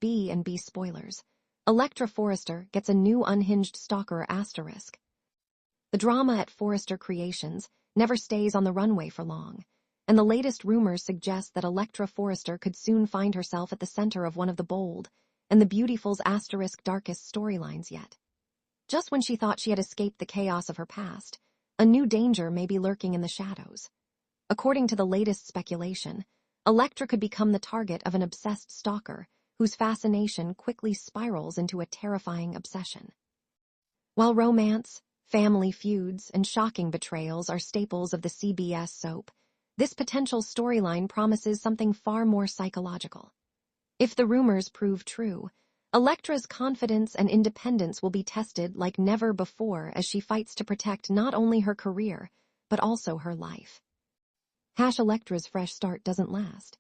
B and B spoilers. Electra Forrester gets a new unhinged stalker asterisk. The drama at Forrester Creations never stays on the runway for long, and the latest rumors suggest that Electra Forrester could soon find herself at the center of one of the bold and the beautiful's asterisk darkest storylines yet. Just when she thought she had escaped the chaos of her past, a new danger may be lurking in the shadows. According to the latest speculation, Electra could become the target of an obsessed stalker whose fascination quickly spirals into a terrifying obsession. While romance, family feuds, and shocking betrayals are staples of the CBS soap, this potential storyline promises something far more psychological. If the rumors prove true, Electra's confidence and independence will be tested like never before as she fights to protect not only her career, but also her life. Electra's fresh start doesn't last.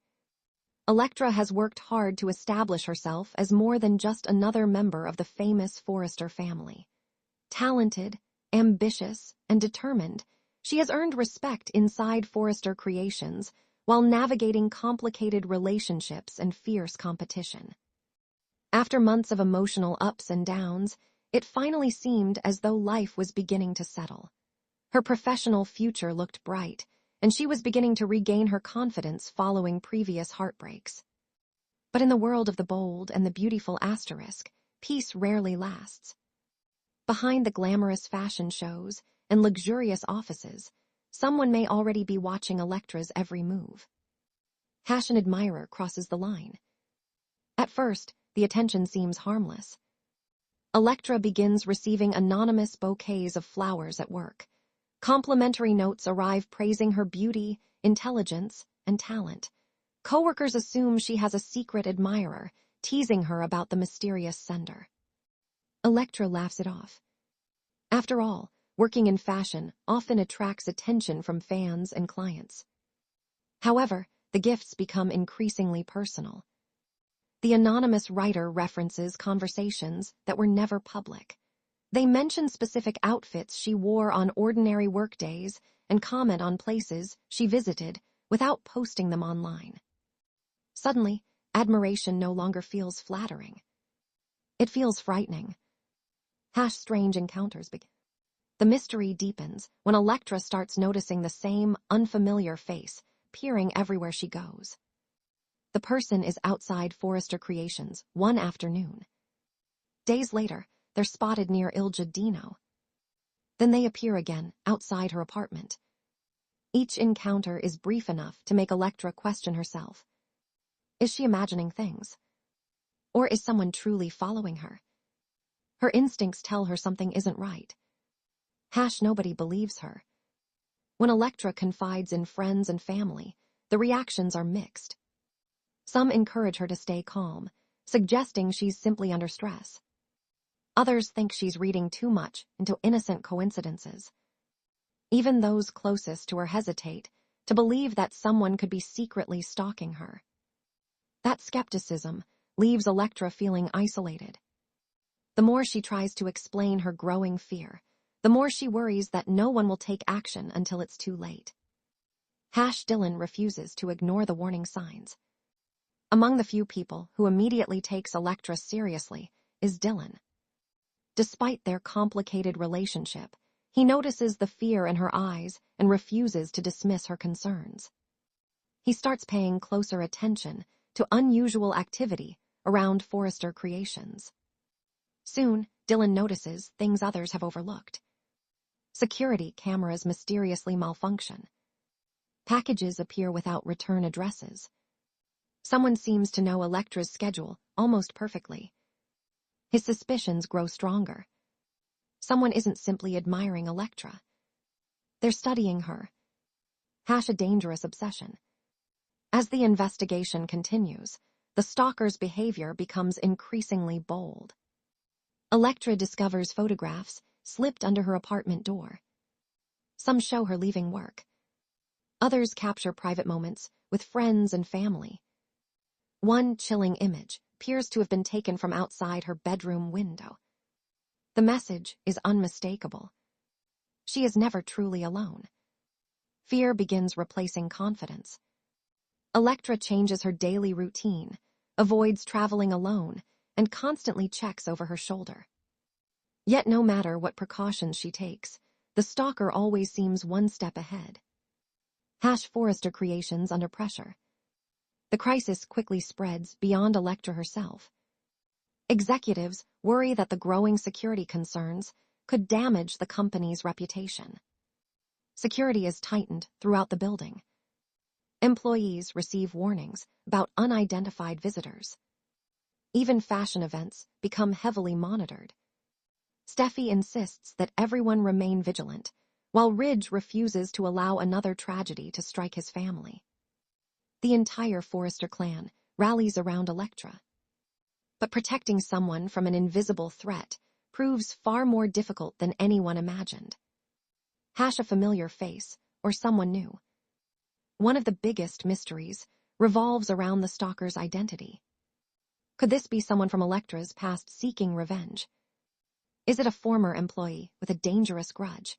Electra has worked hard to establish herself as more than just another member of the famous Forrester family. Talented, ambitious, and determined, she has earned respect inside Forrester Creations while navigating complicated relationships and fierce competition. After months of emotional ups and downs, it finally seemed as though life was beginning to settle. Her professional future looked bright, and she was beginning to regain her confidence following previous heartbreaks. But in the world of the bold and the beautiful asterisk, peace rarely lasts. Behind the glamorous fashion shows and luxurious offices, someone may already be watching Electra's every move. An admirer crosses the line. At first, the attention seems harmless. Electra begins receiving anonymous bouquets of flowers at work. Complimentary notes arrive praising her beauty, intelligence, and talent. Coworkers assume she has a secret admirer, teasing her about the mysterious sender. Electra laughs it off. After all, working in fashion often attracts attention from fans and clients. However, the gifts become increasingly personal. The anonymous writer references conversations that were never public. They mention specific outfits she wore on ordinary workdays and comment on places she visited without posting them online. Suddenly, admiration no longer feels flattering. It feels frightening. Strange encounters begin. The mystery deepens when Electra starts noticing the same unfamiliar face peering everywhere she goes. The person is outside Forrester Creations one afternoon. Days later, they're spotted near Il Giardino. Then they appear again outside her apartment. Each encounter is brief enough to make Electra question herself. Is she imagining things? Or is someone truly following her? Her instincts tell her something isn't right. Nobody believes her. When Electra confides in friends and family, the reactions are mixed. Some encourage her to stay calm, suggesting she's simply under stress. Others think she's reading too much into innocent coincidences. Even those closest to her hesitate to believe that someone could be secretly stalking her. That skepticism leaves Electra feeling isolated. The more she tries to explain her growing fear, the more she worries that no one will take action until it's too late. Dylan refuses to ignore the warning signs. Among the few people who immediately takes Electra seriously is Dylan. Despite their complicated relationship, he notices the fear in her eyes and refuses to dismiss her concerns. He starts paying closer attention to unusual activity around Forrester Creations. Soon, Dylan notices things others have overlooked. Security cameras mysteriously malfunction. Packages appear without return addresses. Someone seems to know Electra's schedule almost perfectly. His suspicions grow stronger. Someone isn't simply admiring Electra. They're studying her. A dangerous obsession. As the investigation continues, the stalker's behavior becomes increasingly bold. Electra discovers photographs slipped under her apartment door. Some show her leaving work. Others capture private moments with friends and family. One chilling image appears to have been taken from outside her bedroom window. The message is unmistakable. She is never truly alone. Fear begins replacing confidence. Electra changes her daily routine, avoids traveling alone, and constantly checks over her shoulder. Yet no matter what precautions she takes, the stalker always seems one step ahead. Forrester creations under pressure. The crisis quickly spreads beyond Electra herself. Executives worry that the growing security concerns could damage the company's reputation. Security is tightened throughout the building. Employees receive warnings about unidentified visitors. Even fashion events become heavily monitored. Steffi insists that everyone remain vigilant, while Ridge refuses to allow another tragedy to strike his family. The entire Forrester clan rallies around Electra. But protecting someone from an invisible threat proves far more difficult than anyone imagined. A familiar face, or someone new. One of the biggest mysteries revolves around the stalker's identity. Could this be someone from Electra's past seeking revenge? Is it a former employee with a dangerous grudge?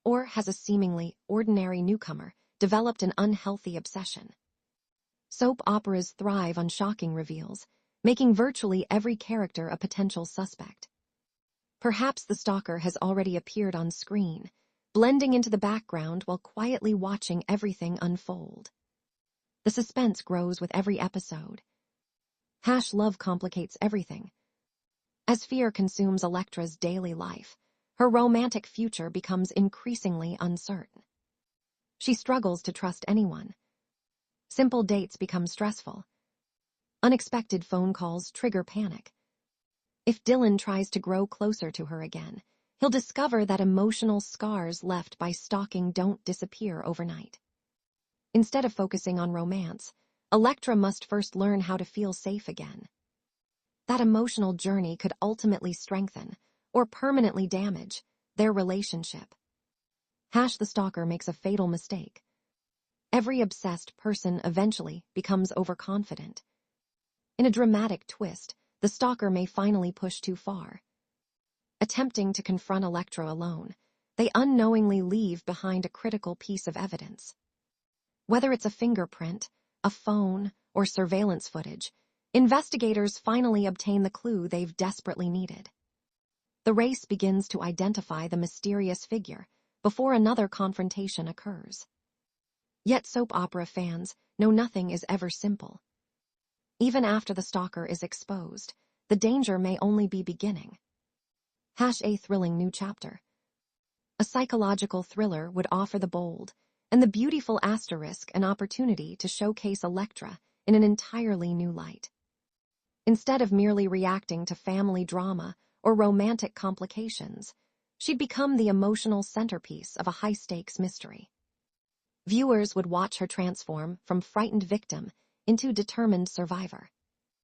Or has a seemingly ordinary newcomer developed an unhealthy obsession? Soap operas thrive on shocking reveals, making virtually every character a potential suspect. Perhaps the stalker has already appeared on screen, blending into the background while quietly watching everything unfold. The suspense grows with every episode. Love complicates everything. As fear consumes Electra's daily life, her romantic future becomes increasingly uncertain. She struggles to trust anyone. Simple dates become stressful. Unexpected phone calls trigger panic. If Dylan tries to grow closer to her again, he'll discover that emotional scars left by stalking don't disappear overnight. Instead of focusing on romance, Electra must first learn how to feel safe again. That emotional journey could ultimately strengthen, or permanently damage, their relationship. The stalker makes a fatal mistake. Every obsessed person eventually becomes overconfident. In a dramatic twist, the stalker may finally push too far. Attempting to confront Electra alone, they unknowingly leave behind a critical piece of evidence. Whether it's a fingerprint, a phone, or surveillance footage, investigators finally obtain the clue they've desperately needed. The race begins to identify the mysterious figure before another confrontation occurs. Yet soap opera fans know nothing is ever simple. Even after the stalker is exposed, the danger may only be beginning. A thrilling new chapter. A psychological thriller would offer the bold and the beautiful asterisk an opportunity to showcase Electra in an entirely new light. Instead of merely reacting to family drama or romantic complications, she'd become the emotional centerpiece of a high-stakes mystery. Viewers would watch her transform from frightened victim into determined survivor.